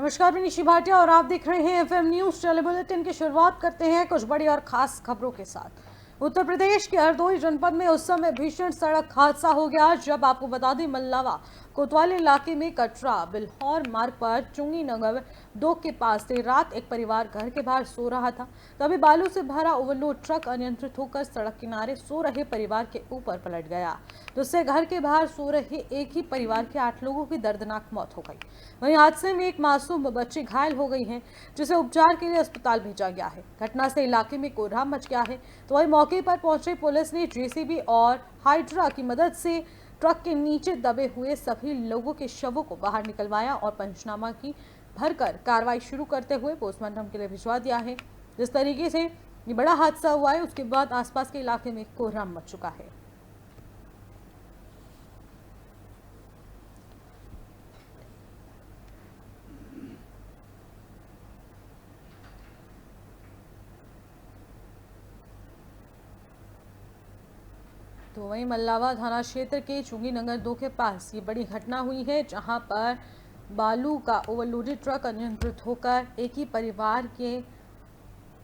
नमस्कार, मैं निशी भाटिया और आप देख रहे हैं एफएम न्यूज टेली बुलेटिन की शुरुआत करते हैं कुछ बड़ी और खास खबरों के साथ। उत्तर प्रदेश के हरदोई जनपद में उस समय भीषण सड़क हादसा हो गया जब आपको बता दें मल्लावा कोतवाली इलाके में कटरा बिल्हौर मार्ग पर चुंगी नगर 2 के पास देर रात एक परिवार घर के बाहर सो रहा था। तभी बालू से भरा ओवरलोड ट्रक अनियंत्रित होकर सड़क किनारे सो रहे परिवार के ऊपर पलट गया, जिससे घर के बाहर सो रहे एक ही परिवार के 8 लोगों की दर्दनाक मौत हो गई। वहीं हादसे में एक मासूम बच्ची घायल हो गई है, जिसे उपचार के लिए अस्पताल भेजा गया है। घटना से इलाके में कोहराम मच गया है। तो वहीं मौके पर पहुंची पुलिस ने जेसीबी और हाइड्रा की मदद से ट्रक के नीचे दबे हुए सभी लोगों के शवों को बाहर निकलवाया और पंचनामा की भरकर कार्रवाई शुरू करते हुए पोस्टमार्टम के लिए भिजवा दिया है। जिस तरीके से ये बड़ा हादसा हुआ है, उसके बाद आसपास के इलाके में कोहराम मच चुका है। तो वहीं मल्लावा थाना क्षेत्र के चुंगी नगर 2 के पास ये बड़ी घटना हुई है, जहां पर बालू का ओवरलोडेड ट्रक अनियंत्रित होकर एक ही परिवार के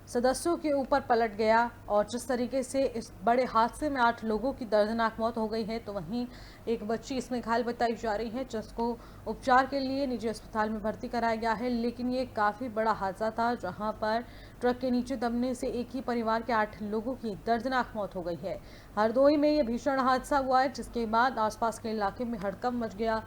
सदस्यों के ऊपर पलट गया और जिस तरीके से इस बड़े हादसे में 8 लोगों की दर्दनाक मौत हो गई है, तो वहीं एक बच्ची इसमें घायल बताई जा रही है, जिसको उपचार के लिए निजी अस्पताल में भर्ती कराया गया है। लेकिन ये काफ़ी बड़ा हादसा था, जहां पर ट्रक के नीचे दबने से एक ही परिवार के 8 लोगों की दर्दनाक मौत हो गई है। हरदोई में ये भीषण हादसा हुआ है, जिसके बाद आसपास के इलाके में हड़कंप मच गया।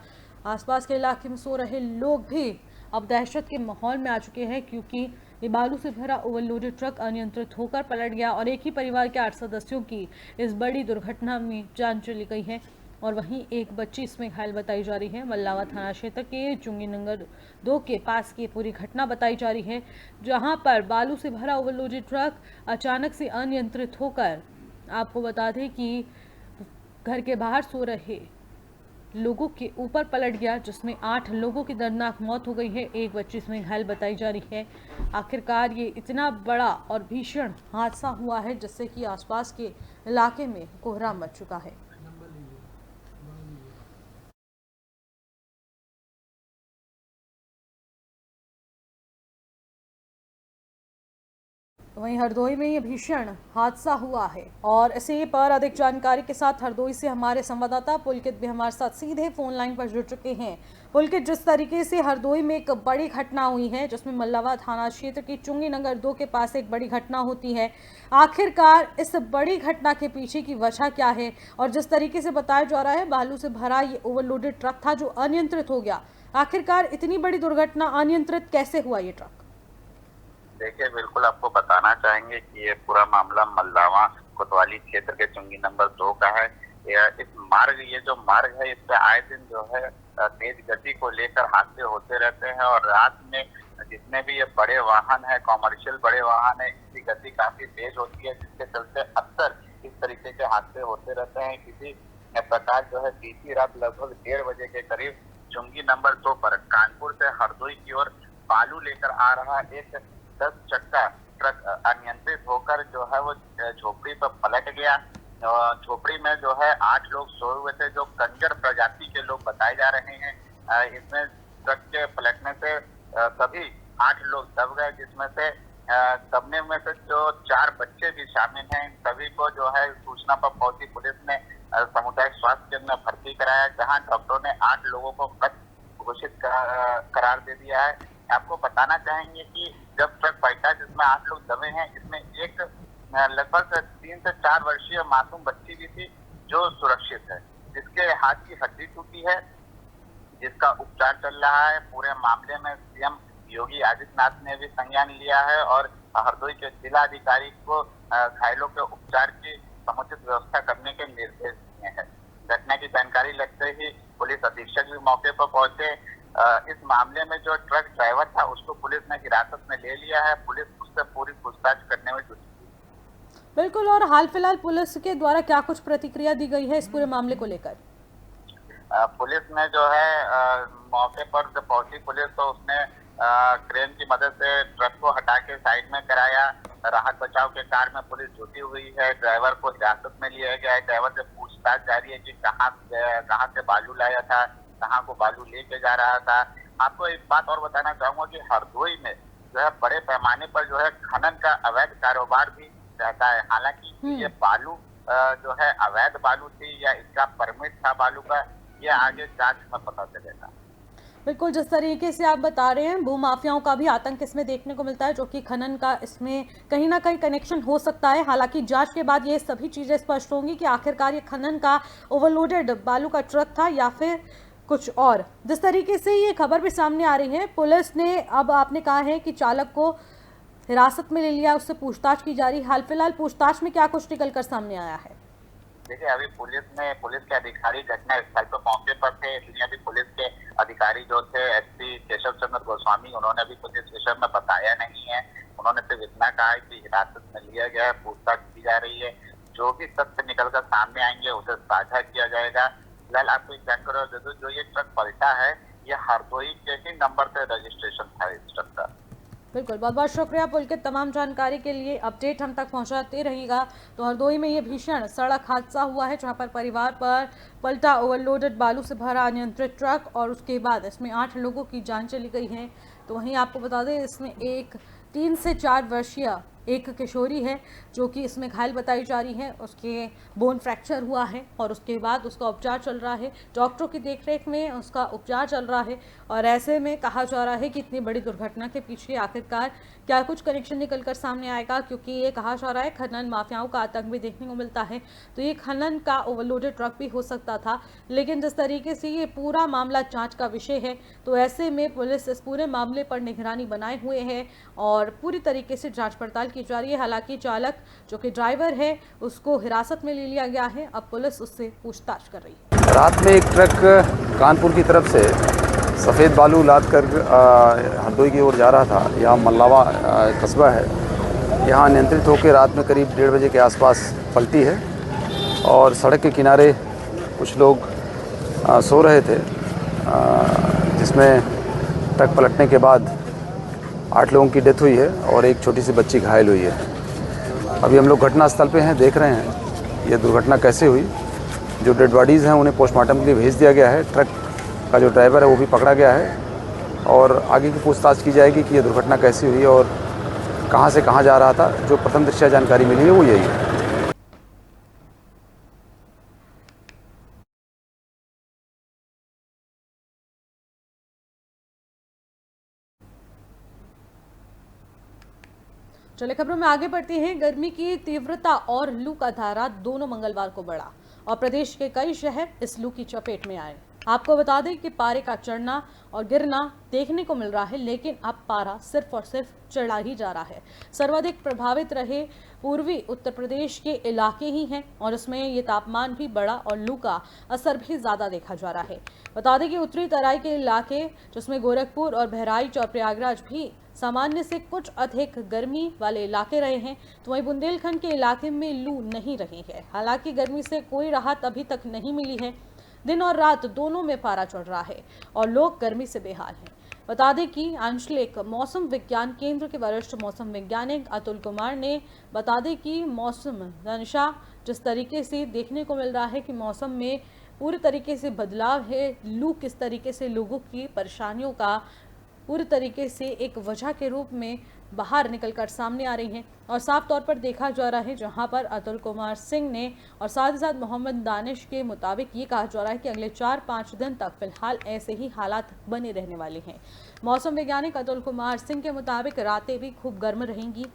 आसपास के इलाके में सो रहे लोग भी अब दहशत के माहौल में आ चुके हैं, क्योंकि ये बालू से भरा ओवरलोडेड ट्रक अनियंत्रित होकर पलट गया और एक ही परिवार के 8 सदस्यों की इस बड़ी दुर्घटना में जान चली गई है और वहीं एक बच्ची इसमें घायल बताई जा रही है। मल्लावा थाना क्षेत्र के चुंगी नगर 2 के पास की पूरी घटना बताई जा रही है, जहां पर बालू से भरा ओवरलोडेड ट्रक अचानक से अनियंत्रित होकर, आपको बता दें कि घर के बाहर सो रहे लोगों के ऊपर पलट गया, जिसमें 8 लोगों की दर्दनाक मौत हो गई है। एक बच्ची इसमें घायल बताई जा रही है। आखिरकार ये इतना बड़ा और भीषण हादसा हुआ है, जिससे कि आसपास के इलाके में कोहराम मच चुका है। वहीं हरदोई में ये भीषण हादसा हुआ है और इसी पर अधिक जानकारी के साथ हरदोई से हमारे संवाददाता पुलकित भी हमारे साथ सीधे फोन लाइन पर जुड़ चुके हैं। पुलकित, जिस तरीके से हरदोई में एक बड़ी घटना हुई है, जिसमें मल्लावा थाना क्षेत्र की चुंगी नगर 2 के पास एक बड़ी घटना होती है, आखिरकार इस बड़ी घटना के पीछे की वजह क्या है? और जिस तरीके से बताया जा रहा है बालू से भरा ये ओवरलोडेड ट्रक था जो अनियंत्रित हो गया, आखिरकार इतनी बड़ी दुर्घटना अनियंत्रित कैसे हुआ ये ट्रक? देखिए, बिल्कुल आपको बताना चाहेंगे कि ये पूरा मामला मल्लावा कोतवाली क्षेत्र के चुंगी नंबर 2 का है। ये जो मार्ग है, इस पे आए दिन जो है तेज गति को लेकर हादसे होते रहते हैं और रात में जितने भी ये बड़े वाहन है, कॉमर्शियल बड़े वाहन है, इसकी गति काफी तेज होती है, जिसके चलते अक्सर इस तरीके के हादसे होते रहते हैं। किसी प्रकार जो है बीती रात लगभग 1:30 बजे के करीब चुंगी नंबर 2 पर कानपुर से हरदोई की ओर बालू लेकर आ रहा एक 10 चक्का ट्रक अनियंत्रित होकर जो है वो झोपड़ी पर पलट गया। झोपड़ी में जो है 8 लोग सोए हुए थे, जो कंजर प्रजाति के लोग बताए जा रहे हैं। इसमें ट्रक के पलटने से सभी 8 लोग दब गए, जिसमें से दबने में से जो 4 बच्चे भी शामिल हैं। इन सभी को जो है सूचना पर पहुंची पुलिस ने सामुदायिक स्वास्थ्य केंद्र में भर्ती कराया, जहां डॉक्टरों ने 8 लोगों को मृत घोषित करार दे दिया है। आपको बताना चाहेंगे कि जब ट्रक पलटा जिसमें 8 लोग दबे हैं, इसमें एक लगभग 3 से 4 वर्षीय मासूम बच्ची भी थी जो सुरक्षित है, जिसके हाथ की हड्डी टूटी है, जिसका उपचार चल रहा है। पूरे मामले में सीएम योगी आदित्यनाथ ने भी संज्ञान लिया है और हरदोई के जिला अधिकारी को घायलों के उपचार की समुचित व्यवस्था करने के निर्देश दिए हैं। घटना की जानकारी लगते ही पुलिस अधीक्षक भी मौके पर पहुंचे। इस मामले में जो ट्रक ड्राइवर था उसको पुलिस ने हिरासत में ले लिया है। पुलिस उससे पूरी पूछताछ करने में जुटी है। बिल्कुल, और हाल फिलहाल पुलिस के द्वारा क्या कुछ प्रतिक्रिया दी गई है इस पूरे मामले को लेकर? पुलिस ने जो है मौके पर जब पहुंची पुलिस, तो उसने क्रेन की मदद से ट्रक को हटा के साइड में कराया। राहत बचाव के कार्य में पुलिस जुटी हुई है। ड्राइवर को हिरासत में लिया गया है। ड्राइवर से पूछताछ जारी है कि कहाँ से बालू लाया था, कहाँ को बालू लेके जा रहा था। आपको एक बात और बताना चाहूंगा कि हरदोई में जो है बड़े पैमाने पर जो है खनन का अवैध कारोबार भी रहता है। हालांकि ये बालू जो है अवैध बालू थी या इसका परमिट था बालू का, ये आगे जांच में पता चलेगा। बिल्कुल, जिस तरीके से आप बता रहे हैं भूमाफियाओं का भी आतंक इसमें देखने को मिलता है, जो कि खनन का इसमें कहीं ना कहीं कनेक्शन हो सकता है। हालांकि जांच के बाद ये सभी चीज़ें स्पष्ट होंगी कि आखिरकार ये खनन का ओवरलोडेड बालू का ट्रक था या फिर कुछ और। जिस तरीके से ये खबर भी सामने आ रही है, पुलिस ने अब आपने कहा है कि चालक को हिरासत में ले लिया, उससे पूछताछ की जा रही है। हाल फिलहाल पूछताछ में क्या कुछ निकल कर सामने आया है? देखिए, अभी पुलिस के अधिकारी घटना स्थल पर मौके पर थे, इसलिए अभी पुलिस के अधिकारी जो थे एसपी केशव चंद्र गोस्वामी, उन्होंने अभी कुछ इस विषय में बताया नहीं है। उन्होंने सिर्फ इतना कहा है कि हिरासत में लिया गया है, पूछताछ की जा रही है, जो भी तथ्य निकलकर सामने आएंगे उसे साझा किया जाएगा। फिलहाल आपको एक जानकारी दे दूं, जो ये ट्रक पलटा है ये हरदोई के ही नंबर से रजिस्ट्रेशन था इस ट्रक का। बिल्कुल, बहुत बहुत शुक्रिया पुलकित, तमाम जानकारी के लिए। अपडेट हम तक पहुंचाते रहिएगा। तो हरदोई में ये भीषण सड़क हादसा हुआ है, जहां पर परिवार पर पलटा ओवरलोडेड बालू से भरा अनियंत्रित ट्रक और उसके बाद इसमें 8 लोगों की जान चली गई है। तो वहीं आपको बता दें, इसमें एक 3 से 4 वर्षीय एक किशोरी है जो कि इसमें घायल बताई जा रही है। उसके बोन फ्रैक्चर हुआ है और उसके बाद उसका उपचार चल रहा है, डॉक्टरों की देखरेख में उसका उपचार चल रहा है। और ऐसे में कहा जा रहा है कि इतनी बड़ी दुर्घटना के पीछे आखिरकार क्या कुछ कनेक्शन निकलकर सामने आएगा, क्योंकि ये कहा जा रहा है खनन माफियाओं का आतंक भी देखने को मिलता है। तो ये खनन का ओवरलोडेड ट्रक भी हो सकता था, लेकिन जिस तरीके से ये पूरा मामला जांच का विषय है, तो ऐसे में पुलिस इस पूरे मामले पर निगरानी बनाए हुए है और पूरी तरीके से जांच पड़ताल की जा रही है। हालांकि चालक जो कि ड्राइवर है उसको हिरासत में ले लिया गया है, अब पुलिस उससे पूछताछ कर रही है। रात में एक ट्रक कानपुर की तरफ से सफ़ेद बालू लाद कर हरदोई की ओर जा रहा था। यहाँ मल्लावा कस्बा है, यहाँ नियंत्रित होकर रात में करीब 1:30 बजे के आसपास पलटी है और सड़क के किनारे कुछ लोग सो रहे थे, जिसमें ट्रक पलटने के बाद 8 लोगों की डेथ हुई है और एक छोटी सी बच्ची घायल हुई है। अभी हम लोग घटनास्थल पे हैं, देख रहे हैं ये दुर्घटना कैसे हुई। जो डेड बॉडीज़ हैं उन्हें पोस्टमार्टम के लिए भेज दिया गया है। ट्रक का जो ड्राइवर है वो भी पकड़ा गया है और आगे की पूछताछ की जाएगी कि ये दुर्घटना कैसी हुई और कहाँ से कहाँ जा रहा था। जो प्रथम दृष्टया जानकारी मिली है वो यही है। चले खबरों में आगे बढ़ती हैं। गर्मी की तीव्रता और लू का धारा दोनों मंगलवार को बढ़ा और प्रदेश के कई शहर इस लू की चपेट में आए। आपको बता दें कि पारे का चढ़ना और गिरना देखने को मिल रहा है, लेकिन अब पारा सिर्फ और सिर्फ चढ़ा ही जा रहा है। सर्वाधिक प्रभावित रहे पूर्वी उत्तर प्रदेश के इलाके ही हैं और इसमें ये तापमान भी बढ़ा और लू का असर भी ज़्यादा देखा जा रहा है। बता दें कि उत्तरी तराई के इलाके, जिसमें गोरखपुर और बहराइच और प्रयागराज भी सामान्य से कुछ अधिक गर्मी वाले इलाके रहे हैं, तो वहीं बुंदेलखंड के इलाके में लू नहीं रही है। हालांकि गर्मी से कोई राहत अभी तक नहीं मिली है। दिन और रात दोनों में पारा चढ़ रहा है और लोग गर्मी से बेहाल हैं। बता दें कि आंचलिक मौसम विज्ञान केंद्र के वरिष्ठ मौसम वैज्ञानिक अतुल कुमार ने बता दें कि मौसम दशा जिस तरीके से देखने को मिल रहा है कि मौसम में पूरी तरीके से बदलाव है, लू किस तरीके से लोगों की परेशानियों का पूरी तरीके से एक वजह के रूप में बाहर निकलकर सामने आ रही हैं और साफ तौर पर देखा जा रहा है, जहां पर अतुल कुमार सिंह ने और साथ ही साथ मोहम्मद दानिश के मुताबिक ये कहा जा रहा है कि अगले 4-5 दिन तक फिलहाल ऐसे ही हालात बने रहने वाले हैं। मौसम वैज्ञानिक अतुल कुमार सिंह के मुताबिक रातें भी खूब गर्म रहेंगी।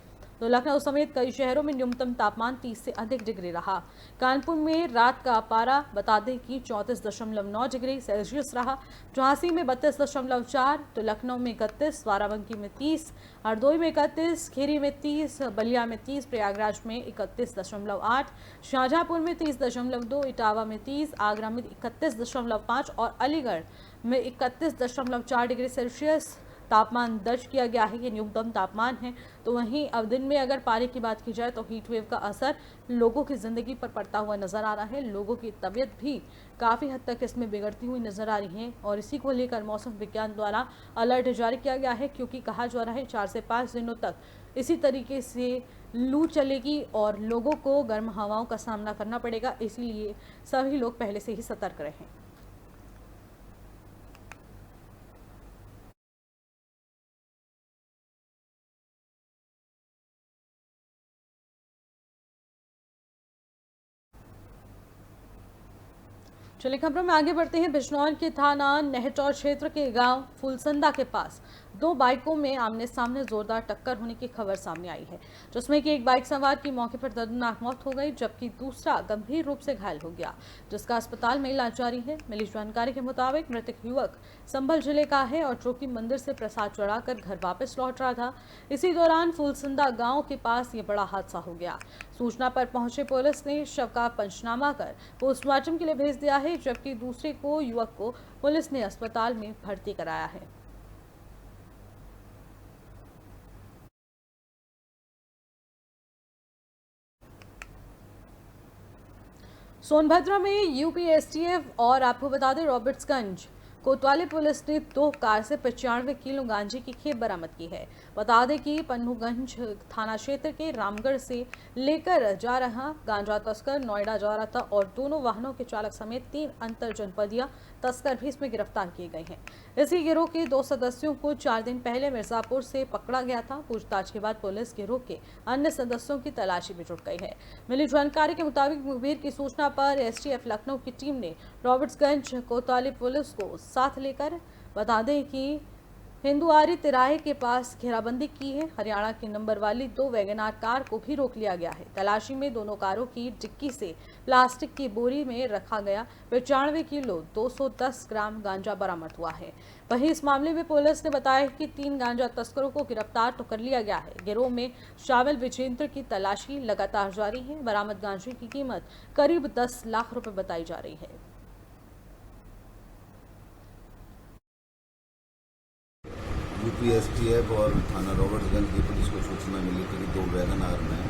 तो लखनऊ समेत कई शहरों में न्यूनतम तापमान 30 से अधिक डिग्री रहा। कानपुर में रात का पारा बता दें कि 34.9 डिग्री सेल्सियस रहा। झांसी में 32.4, तो लखनऊ में 31, बाराबंकी में 30, हरदोई में 31, खीरी में 30, बलिया में 30, प्रयागराज में 31.8, शाहजहांपुर में 30.2, इटावा में 30, आगरा में 31.5 और अलीगढ़ में 31.4 डिग्री सेल्सियस तापमान दर्ज किया गया है। ये न्यूनतम तापमान है। तो वहीं अब दिन में अगर पारे की बात की जाए तो हीट वेव का असर लोगों की ज़िंदगी पर पड़ता हुआ नज़र आ रहा है। लोगों की तबीयत भी काफ़ी हद तक इसमें बिगड़ती हुई नज़र आ रही है और इसी को लेकर मौसम विज्ञान द्वारा अलर्ट जारी किया गया है, क्योंकि कहा जा रहा है 4 से 5 दिनों तक इसी तरीके से लू चलेगी और लोगों को गर्म हवाओं का सामना करना पड़ेगा। इसलिए सभी लोग पहले से ही सतर्क रहें। चलिए खबरों में आगे बढ़ते हैं। बिजनौर के थाना नेहटौर क्षेत्र के गांव फूलसंदा के पास दो बाइकों में आमने सामने जोरदार टक्कर होने की खबर सामने आई है, जिसमें कि एक बाइक सवार की मौके पर दर्दनाक मौत हो गई, जबकि दूसरा गंभीर रूप से घायल हो गया, जिसका अस्पताल में इलाज जारी है। मिली जानकारी के मुताबिक मृतक युवक संभल जिले का है और जो कि मंदिर से प्रसाद चढ़ाकर घर वापस लौट रहा था। इसी दौरान फूलसंदा गांव के पास ये बड़ा हादसा हो गया। सूचना पर पहुंचे पुलिस ने शव का पंचनामा कर पोस्टमार्टम के लिए भेज दिया है, जबकि दूसरे को युवक को पुलिस ने अस्पताल में भर्ती कराया है। सोनभद्र में यूपीएसटीएफ और आपको बता दें रॉबर्ट्सगंज कोतवाली पुलिस ने 2 कार से 95 किलो गांजे की खेप बरामद की है। बता दें कि पन्नूगंज थाना क्षेत्र के रामगढ़ से लेकर जा रहा गांजा तस्कर नोएडा जा रहा था और दोनों वाहनों के चालक समेत 3 अंतर जनपदीय तस्कर भी इसमें गिरफ्तार किए गए हैं। इसी गिरोह के 2 सदस्यों को 4 दिन पहले मिर्जापुर से पकड़ा गया था। पूछताछ के बाद पुलिस गिरोह के अन्य सदस्यों की तलाशी में जुट गई है। मिली जानकारी के मुताबिक मुखबिर की सूचना पर एसटीएफ लखनऊ की टीम ने रॉबर्ट्सगंज कोतवाली पुलिस को साथ लेकर बता दें कि हिंदुआरी तिराहे के पास घेराबंदी की है। हरियाणा के नंबर वाली 2 वैगनार कार को भी रोक लिया गया है। तलाशी में दोनों कारों की डिक्की से प्लास्टिक की बोरी में रखा गया 95 किलो 210 ग्राम गांजा बरामद हुआ है। वहीं इस मामले में पुलिस ने बताया कि 3 गांजा तस्करों को गिरफ्तार तो कर लिया गया है। गिरोह में शामिल विजेंद्र की तलाशी लगातार जारी है। बरामद गांजे की कीमत करीब 10 लाख रुपए बताई जा रही है। यूपीएसटीएफ और थाना रॉबर्ट्सगंज की पुलिस को सूचना मिली थी कि 2 वैगनार में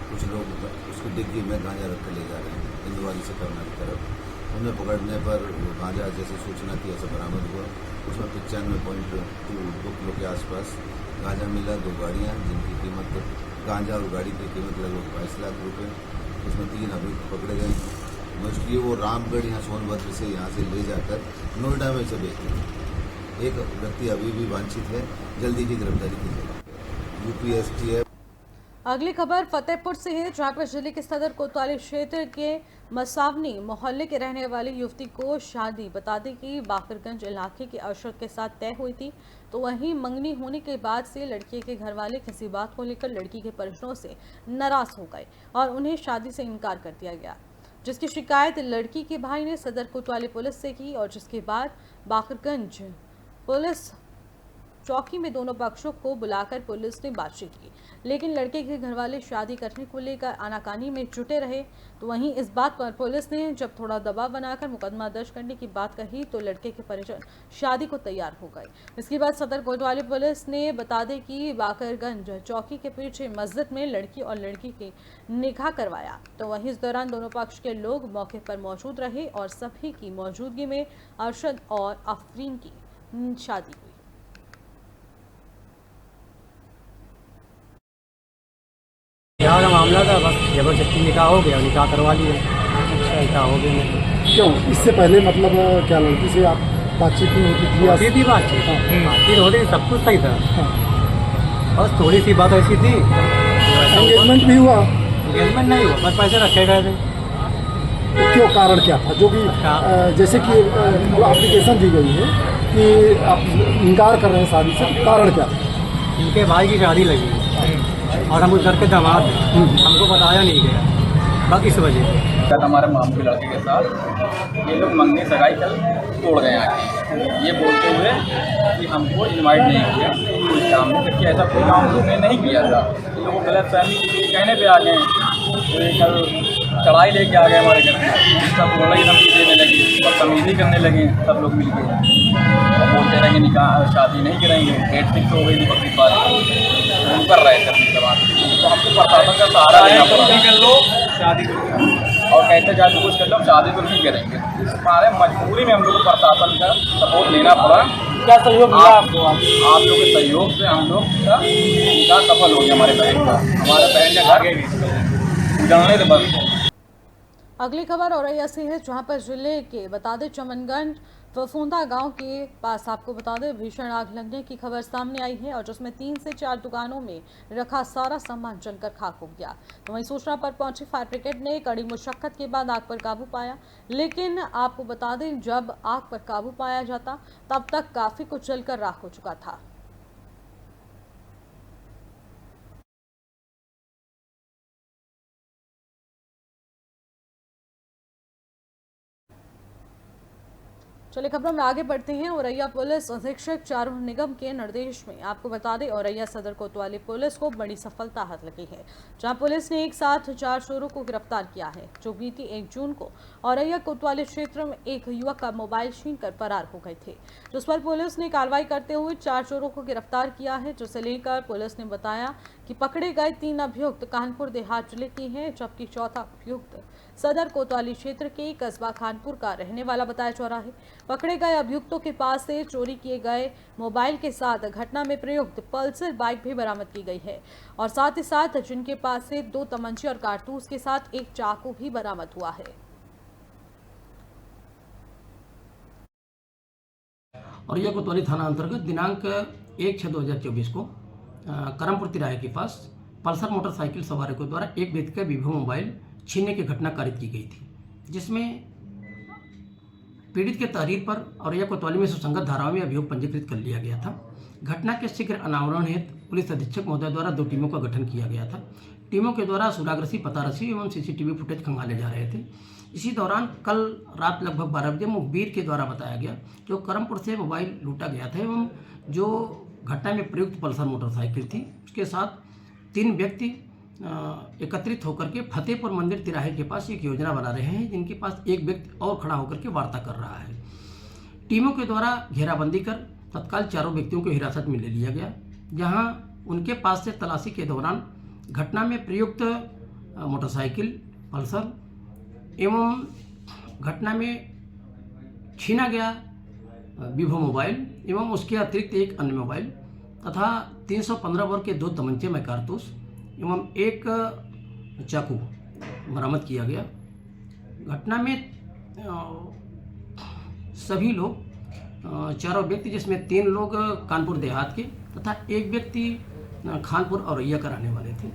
कुछ लोग उसकी डिग्गी में गांजा रख कर ले जा रहे हैं हिंदुआरी से करना की तरफ। उन्हें पकड़ने पर गांजा जैसे सूचना थी ऐसे बरामद हुआ। उसमें 95.2 किलो के आसपास गांजा मिला। 2 गाड़ियाँ जिनकी कीमत गांजा और गाड़ी की कीमत लगभग 22 लाख रुपये। उसमें 3 अभियुक्त पकड़े गए। मोस्टली वो रामगढ़ यहाँ सोनभद्र से यहाँ से ले जाकर नोएडा में से बेचते हैं। एक व्यक्ति अभी भी वांछित है, जल्दी की गिरफ्तारी की जाएगी। यूपीएसटीएफ। अगली खबर फतेहपुर से है, जहां पर जिले के सदर कोतवाली क्षेत्र के मसावनी मोहल्ले के रहने वाली युवती को शादी बता दें कि बाकरगंज इलाके के अरशद के साथ तय हुई थी, तो वहीं मंगनी होने के बाद से लड़के के घर वाले किसी बात को लेकर लड़की के परिजनों से नाराज हो गए और उन्हें शादी से इनकार कर दिया गया, जिसकी शिकायत लड़की के भाई ने सदर कोतवाली पुलिस से की और जिसके बाद बाकरगंज पुलिस चौकी में दोनों पक्षों को बुलाकर पुलिस ने बातचीत की, लेकिन लड़के के घरवाले शादी करने को लेकर आनाकानी में जुटे रहे। तो वहीं इस बात पर पुलिस ने जब थोड़ा दबाव बनाकर मुकदमा दर्ज करने की बात कही तो लड़के के परिजन शादी को तैयार हो गए। इसके बाद सदर कोतवाली पुलिस ने बता दें कि बाकरगंज चौकी के पीछे मस्जिद में लड़की और लड़की के निकाह करवाया। तो वहीं इस दौरान दोनों पक्ष के लोग मौके पर मौजूद रहे और सभी की मौजूदगी में अरशद और आफरीन की शादी हुई। यहाँ का मामला था, बस जबरदस्ती निकाह हो गया, निकाह करवा लिया। निकाह हो गया। क्यों इससे पहले मतलब क्या लड़की से आप बातचीत नहीं होती थी? होती थी बातचीत, बातचीत होती थी, सब कुछ सही था। बस थोड़ी सी बात ऐसी थी। एंगेजमेंट भी हुआ? एंगेजमेंट नहीं हुआ, बस पैसे रखे गए थे। तो क्यों, कारण क्या था? जो कि जैसे कि एप्लीकेशन दी गई है कि आप इनकार कर रहे हैं शादी से, कारण क्या था? इनके भाई की शादी लगी और हम उस घर के दामाद हमको बताया नहीं गया, बस इस वजह से। कल हमारे मामू के लड़के के साथ ये लोग मंगनी सगाई कल तोड़ गए आके, ये बोलते हुए कि हमको इनवाइट नहीं किया कोई काम में, जबकि ऐसा कोई काम उन्होंने नहीं किया था। इन लोगों गलत फहमी के कहने पे आ गए, तो ये कल चढ़ाई लेके आ गए हमारे घर में, सब बोला कि धमकी देने लगी, बदतमीजी करने लगे सब लोग मिल के, बोलते रहे निकाह शादी नहीं करेंगे, डेट फिक्स हो गई थी बकरीद बाद, हम कर रहे थे अपनी जबान। तो हमको प्रशासन का सहारा लेना पड़ा, कर लो शादी और कहते जाके कुछ कर लो, शादी तो नहीं करेंगे। इस बारे मजबूरी में हम लोग को प्रशासन का सपोर्ट लेना पड़ा। क्या सहयोग मिला आपको? आप लोगों के सहयोग से हम लोग का निकाह सफल हो गया। हमारे बहन का, हमारे बहन का घर जानने से बस। अगली खबर औरैया से है, जहां पर जिले के बता दें चमनगंज फफूंदा गांव के पास आपको बता दें भीषण आग लगने की खबर सामने आई है और जिसमें 3 से 4 दुकानों में रखा सारा सामान जलकर खाक हो गया। तो वहीं सूचना पर पहुंची फायर ब्रिगेड ने कड़ी मुशक्कत के बाद आग पर काबू पाया, लेकिन आपको बता दें जब आग पर काबू पाया जाता तब तक काफी कुछ जलकर राख हो चुका था। चलिए खबरों में आगे बढ़ते हैं। औरैया पुलिस अधीक्षक चारुल निगम के निर्देश में आपको बता दें औरैया सदर कोतवाली पुलिस को बड़ी सफलता हाथ लगी है, जहां पुलिस ने एक साथ 4 चोरों को गिरफ्तार किया है जो बीती 1 जून को औरैया कोतवाली क्षेत्र में एक युवक का मोबाइल छीन कर फरार हो गए थे, जिस पर पुलिस ने कार्रवाई करते हुए 4 चोरों को गिरफ्तार किया है। जिसे लेकर पुलिस ने बताया कि पकड़े गए 3 अभियुक्त कानपुर देहात जिले के हैं, जबकि चौथा अभियुक्त सदर कोतवाली क्षेत्र के कस्बा खानपुर का रहने वाला बताया जा रहा है। पकड़े गए अभियुक्तों के पास से चोरी किए गए मोबाइल के साथ घटना में प्रयुक्त पल्सर बाइक भी बरामद की गई है और साथ ही साथ जिनके पास से 2 तमंचे और कारतूस के साथ एक चाकू भी बरामद हुआ है। और यह कोतवाली थाना अंतर्गत दिनांक 1/6/2024 को करमपुर तिराहे के पास पल्सर मोटरसाइकिल सवारों के द्वारा एक व्यक्ति का विवो मोबाइल छीनने की घटना कारित की गई थी, जिसमें पीड़ित के तहरीर पर औरैया कोतवाली में सुसंगत धाराओं में अभियोग पंजीकृत कर लिया गया था। घटना के शीघ्र अनावरण हेतु पुलिस अधीक्षक महोदय द्वारा 2 टीमों का गठन किया गया था। टीमों के द्वारा सुरागरसी, पतारसी एवं सीसीटीवी फुटेज खंगाले जा रहे थे। इसी दौरान कल रात लगभग 12 बजे मुखबिर के द्वारा बताया गया जो करमपुर से मोबाइल लूटा गया था एवं जो घटना में प्रयुक्त पल्सर मोटरसाइकिल थी उसके साथ 3 व्यक्ति एकत्रित होकर के फतेहपुर मंदिर तिराहे के पास एक योजना बना रहे हैं, जिनके पास एक व्यक्ति और खड़ा होकर के वार्ता कर रहा है। टीमों के द्वारा घेराबंदी कर तत्काल चारों व्यक्तियों को हिरासत में ले लिया गया, जहां उनके पास से तलाशी के दौरान घटना में प्रयुक्त मोटरसाइकिल पल्सर एवं घटना में छीना गया विवो मोबाइल एवं उसके अतिरिक्त एक अन्य मोबाइल तथा 315 बोर के 2 तमंचे में कारतूस एवं एक चाकू बरामद किया गया। घटना में सभी लोग चारों व्यक्ति, जिसमें 3 लोग कानपुर देहात के तथा एक व्यक्ति खानपुर औरैया का रहने वाले थे।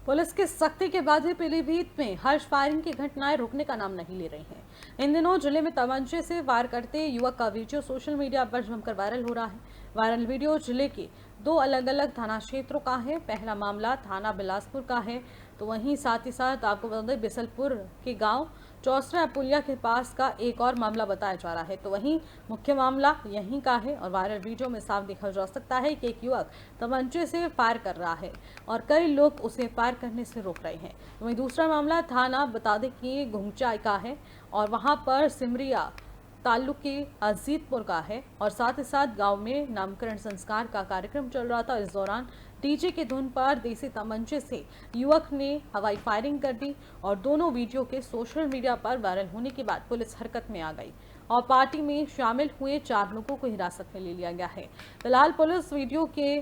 पुलिस की सख्ती के बाद भी पीलीभीत में हर्ष फायरिंग की घटनाएं रुकने का नाम नहीं ले रही हैं। इन दिनों जिले में तमंचे से वार करते युवक का वीडियो सोशल मीडिया पर जमकर वायरल हो रहा है। वायरल वीडियो जिले के 2 अलग अलग थाना क्षेत्रों का है। पहला मामला थाना बिलासपुर का है, तो वहीं साथ ही साथ आपको बता दें बिसलपुर के गांव चौसरा पुलिया के पास का एक और मामला बताया जा रहा है। तो वहीं मुख्य मामला यहीं का है और वायरल वीडियो में साफ देखा जा सकता है कि एक युवक तमंचे से फायर कर रहा है और कई लोग उसे फायर करने से रोक रहे हैं। तो वहीं दूसरा मामला थाना बता दें कि घुंगचाई का है और वहां पर सिमरिया ताल्लुके अजीतपुर का है और साथ ही साथ गांव में नामकरण संस्कार का कार्यक्रम चल रहा था। इस दौरान डीजे की धुन पर देसी तमंचे से युवक ने हवाई फायरिंग कर दी और दोनों वीडियो के सोशल मीडिया पर वायरल होने के बाद पुलिस हरकत में आ गई और पार्टी में शामिल हुए 4 लोगों को हिरासत में ले लिया गया है। फिलहाल पुलिस वीडियो के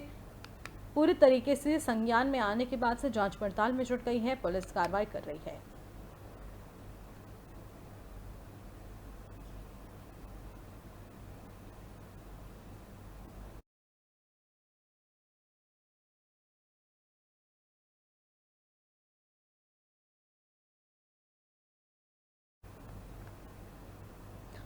पूरी तरीके से संज्ञान में आने के बाद से जांच पड़ताल में जुट गई है। पुलिस कार्रवाई कर रही है।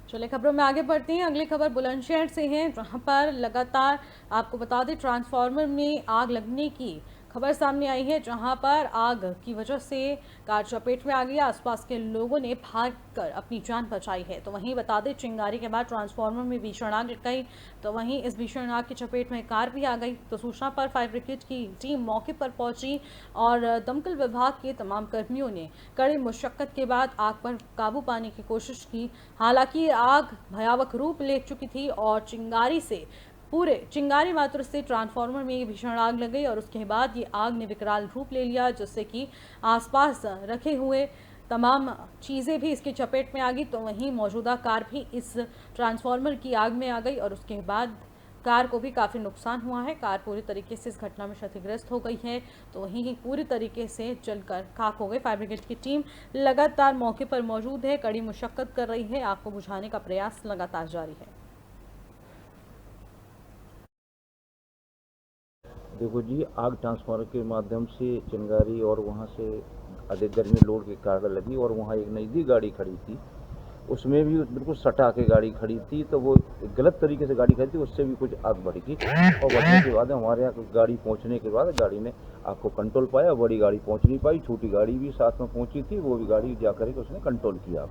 चलिए खबरों में आगे बढ़ते हैं। अगली खबर बुलंदशहर से है, जहां पर लगातार आपको बता दें ट्रांसफार्मर में आग लगने की खबर सामने आई है, जहां पर आग की वजह से कार चपेट में आ गई। आसपास के लोगों ने भागकर अपनी जान बचाई है। तो वहीं बता दें चिंगारी के बाद ट्रांसफार्मर में भीषण आग लग गई। तो वहीं इस भीषण आग की चपेट में कार भी आ गई। तो सूचना पर फायर ब्रिगेड की टीम मौके पर पहुंची और दमकल विभाग के तमाम कर्मियों ने कड़ी मुशक्कत के बाद आग पर काबू पाने की कोशिश की। हालांकि आग भयावह रूप ले चुकी थी और चिंगारी मात्र से ट्रांसफार्मर में भीषण आग लग गई और उसके बाद ये आग ने विकराल रूप ले लिया, जिससे कि आसपास रखे हुए तमाम चीज़ें भी इसकी चपेट में आ गई। तो वहीं मौजूदा कार भी इस ट्रांसफार्मर की आग में आ गई और उसके बाद कार को भी काफ़ी नुकसान हुआ है। कार पूरी तरीके से इस घटना में क्षतिग्रस्त हो गई है, तो वहीं ही पूरी तरीके से जलकर खाक हो गई। फायर ब्रिगेड की टीम लगातार मौके पर मौजूद है, कड़ी मशक्कत कर रही है, आग को बुझाने का प्रयास लगातार जारी है। देखो जी, आग ट्रांसफार्मर के माध्यम से चिंगारी और वहाँ से अधिक गर्मी लोड के कारण लगी, और वहाँ एक नज़दीक गाड़ी खड़ी थी, उसमें भी बिल्कुल सटा के गाड़ी खड़ी थी, तो वो गलत तरीके से गाड़ी खड़ी थी, उससे भी कुछ आग बढ़ गई। और बढ़ने के बाद हमारे यहाँ गाड़ी पहुँचने के बाद गाड़ी ने आग को कंट्रोल पाया। बड़ी गाड़ी पहुँच नहीं पाई, छोटी गाड़ी भी साथ में पहुँची थी, वो भी गाड़ी जा करके उसने कंट्रोल किया।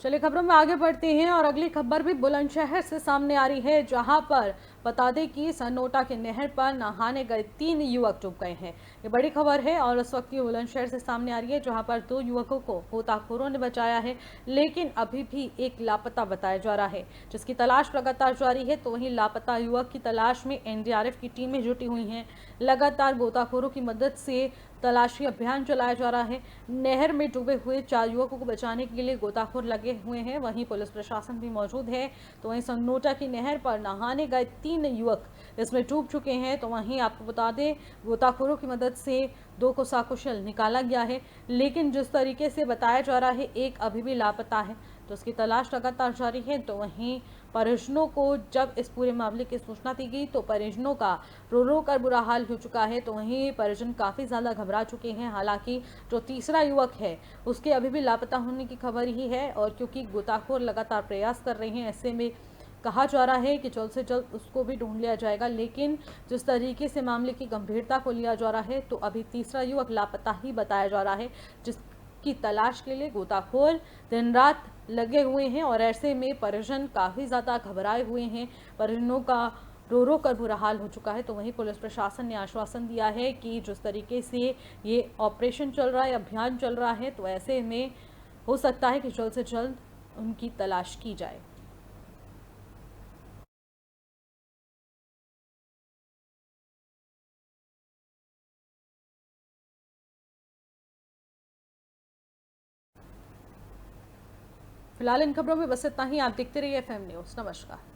चलिए खबरों में आगे बढ़ते हैं और अगली खबर भी बुलंदशहर से सामने आ रही है, जहां पर बता दें कि सनोटा के नहर पर नहाने गए 3 युवक डूब गए हैं। ये बड़ी खबर है और इस वक्त ये बुलंदशहर से सामने आ रही है, जहां पर 2 युवकों को गोताखोरों ने बचाया है, लेकिन अभी भी एक लापता बताया जा रहा है, जिसकी तलाश लगातार जारी है। तो वहीं लापता युवक की तलाश में एनडीआरएफ की टीमें जुटी हुई हैं। लगातार गोताखोरों की मदद से तलाशी अभियान चलाया जा रहा है। नहर में डूबे हुए 4 युवकों को बचाने के लिए गोताखोर लगे हुए हैं, वहीं पुलिस प्रशासन भी मौजूद है। तो वहीं सन्नोटा की नहर पर नहाने गए 3 युवक इसमें डूब चुके हैं। तो वहीं आपको बता दें, गोताखोरों की मदद से 2 को सकुशल निकाला गया है, लेकिन जिस तरीके से बताया जा रहा है एक अभी भी लापता है, तो उसकी तलाश लगातार जारी है। तो वहीं परिजनों को जब इस पूरे मामले की सूचना दी गई तो परिजनों का रो रो कर बुरा हाल हो चुका है। तो वहीं परिजन काफ़ी ज़्यादा घबरा चुके हैं। हालांकि जो तीसरा युवक है उसके अभी भी लापता होने की खबर ही है, और क्योंकि गोताखोर लगातार प्रयास कर रहे हैं, ऐसे में कहा जा रहा है कि जल्द से जल्द उसको भी ढूंढ लिया जाएगा। लेकिन जिस तरीके से मामले की गंभीरता को लिया जा रहा है, तो अभी तीसरा युवक लापता ही बताया जा रहा है, जिसकी तलाश के लिए गोताखोर दिन रात लगे हुए हैं। और ऐसे में परिजन काफ़ी ज़्यादा घबराए हुए हैं, परिजनों का रो रो कर बुरा हाल हो चुका है। तो वहीं पुलिस प्रशासन ने आश्वासन दिया है कि जिस तरीके से ये ऑपरेशन चल रहा है, अभियान चल रहा है, तो ऐसे में हो सकता है कि जल्द से जल्द उनकी तलाश की जाए। फिलहाल इन खबरों में बस इतना ही। आप देखते रहिए FM न्यूज़। नमस्कार।